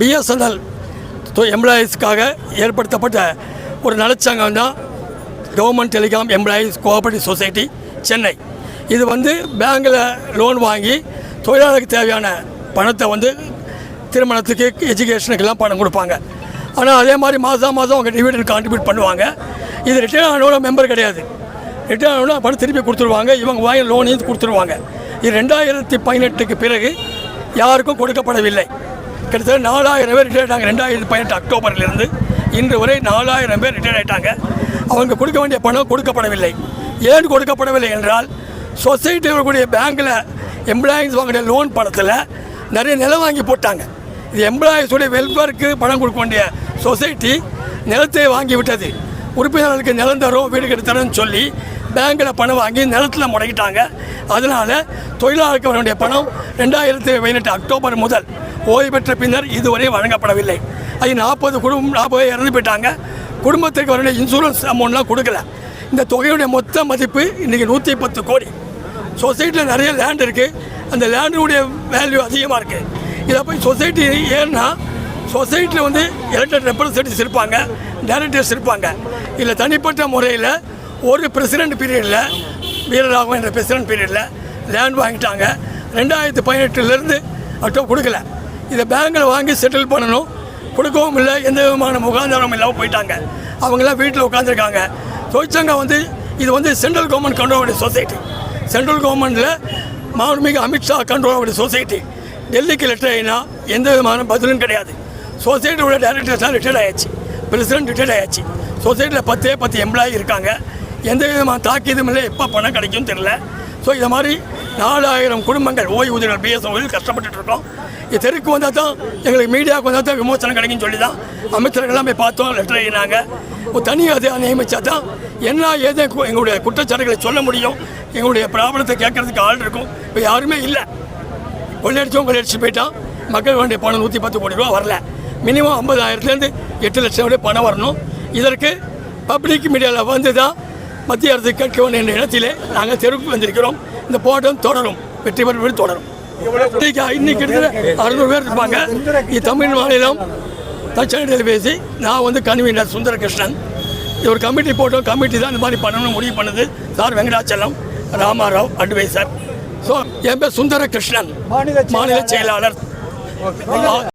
BSNL எம்ப்ளாயீஸ்க்காக ஏற்படுத்தப்பட்ட ஒரு நலச்சங்கம் தான் government telecom employees cooperative society Chennai. இது பேங்கில் லோன் வாங்கி தொழிலாளருக்கு தேவையான பணத்தை திருமணத்துக்கு எஜுகேஷனுக்கெல்லாம் பணம் கொடுப்பாங்க. ஆனால் அதே மாதிரி மாதம் அவங்க டிவிடெண்ட் கான்ட்ரிபியூட் பண்ணுவாங்க. இது ரிட்டர்ன் ஆனோட மெம்பர் கிடையாது. ரிட்டர்ன் ஆனோட பணம் திருப்பி கொடுத்துருவாங்க. இவங்க வாங்கி லோனையும் கொடுத்துருவாங்க. இது 2018க்கு பிறகு யாருக்கும் கொடுக்கப்படவில்லை. கிட்டத்தட்ட 4000 பேர் ரிட்டையர்ட் ஆகிட்டாங்க. 2018 அக்டோபரிலிருந்து இன்று வரை 4000 பேர் ரிட்டையர்ட் ஆகிட்டாங்க. அவங்க கொடுக்க வேண்டிய பணம் கொடுக்கப்படவில்லை. ஏன் கொடுக்கப்படவில்லை என்றால், சொசைட்டியில் இருக்கக்கூடிய பேங்கில் எம்ப்ளாயீஸ் வாங்கிய லோன் பணத்தில் நிறைய நிலம் வாங்கி போட்டாங்க. இது எம்ப்ளாயீஸுடைய வெல்ஃபேருக்கு பணம் கொடுக்க வேண்டிய சொசைட்டி நிலத்தை வாங்கி விட்டது. உறுப்பினர்களுக்கு நிலம் தரும், வீடு கட்டி தரோன்னு சொல்லி பேங்கில் பணம் வாங்கி நிலத்தில் முடக்கிட்டாங்க. அதனால் தொழிலாளருக்கு வர வேண்டிய பணம் 2018 அக்டோபர் முதல் ஓய்வு பெற்ற பின்னர் இதுவரை வழங்கப்படவில்லை. அது 40 இறந்து போயிட்டாங்க. குடும்பத்துக்கு வர வேண்டிய இன்சூரன்ஸ் அமௌண்ட்லாம் கொடுக்கல. இந்த தொகையுடைய மொத்த மதிப்பு இன்றைக்கி 110 கோடி. சொசைட்டியில் நிறைய லேண்ட் இருக்குது. அந்த லேண்டுடைய வேல்யூ அதிகமாக இருக்குது. இதை போய் சொசைட்டி ஏன்னா சொசைட்டியில் எலெக்டட் ரெப்ரசன்டேட்டிவ்ஸ் இருப்பாங்க, டைரக்டர்ஸ் இருப்பாங்க. இல்லை தனிப்பட்ட முறையில் ஒரு பிரசிடென்ட் பீரியடில் வீரராகவன் என்ற பிரசிடென்ட் பீரியடில் லேண்ட் வாங்கிட்டாங்க. 2018 அக்டோபர் கொடுக்கல. இதை பேங்கில் வாங்கி செட்டில் பண்ணணும், கொடுக்கவும் இல்லை. எந்த விதமான முகாந்திரமும் இல்லாமல் போயிட்டாங்க. அவங்களாம் வீட்டில் உட்காந்துருக்காங்க. தொழிற்சங்கம் இது central government control society. Central கவர்மெண்ட்டில் மாண்புமிகு அமித்ஷா கண்ட்ரோல் சொசைட்டி. டெல்லிக்கு லெட்டர் ஆகினா எந்த விதமான பதிலும் கிடையாது. சொசைட்டியோட டைரக்டர்ஸ்லாம் ரிட்டையர்ட் ஆகிடுச்சு, பிரசிடென்ட் ரிட்டையர்ட் ஆகிடுச்சு. சொசைட்டியில் 10 எம்ப்ளாயி இருக்காங்க. எந்த விதமான தாக்கீதும் இல்லை. எப்போ பணம் கிடைக்கும் தெரியல. ஸோ இதை மாதிரி 4000 குடும்பங்கள் ஓய்வூதியர்கள் BSNL கஷ்டப்பட்டுட்டு இருக்கோம். இது தெருக்கு வந்தால் தான் எங்களுக்கு மீடியாவுக்கு வந்தால் தான் விமோசனம் கிடைக்குன்னு சொல்லி தான் அமைச்சர்கள்லாம் போய் பார்த்தோம், லெட்டர் எழுதினாங்க. ஒரு தனி அதை நியமித்தா தான் என்ன ஏதோ எங்களுடைய குற்றச்சாட்டுகளை சொல்ல முடியும். எங்களுடைய ப்ராப்ளத்தை கேட்கறதுக்கு ஆள் இருக்கும். இப்போ யாருமே இல்லை. கொள்ளையடிச்சு போயிட்டான். மக்கள் வேண்டிய பணம் 110 கோடி ரூபா வரல. மினிமம் 50,000லேருந்து 8 லட்சம் பணம் வரணும். இதற்கு பப்ளிக் மீடியாவில் தான் மத்திய அரசு கேட்க வேண்டிய இடத்திலே நாங்கள் தெருவுக்கு வந்திருக்கிறோம். இந்த போராட்டம் தொடரும், வெற்றி பெற்று தொடரும். இன்னைக்கு 600 பேர் இருப்பாங்க. இது தமிழ் மாநிலம் தச்சனை பேசி நான் கன்வீனர் சுந்தரகிருஷ்ணன். இது ஒரு கமிட்டி போட்டோம். கமிட்டி தான் இந்த மாதிரி பண்ணணும்னு முடிவு பண்ணுது. Sir Venkatachalam, Ramarao adviser. So என் பேர் சுந்தரகிருஷ்ணன், மாநில செயலாளர்.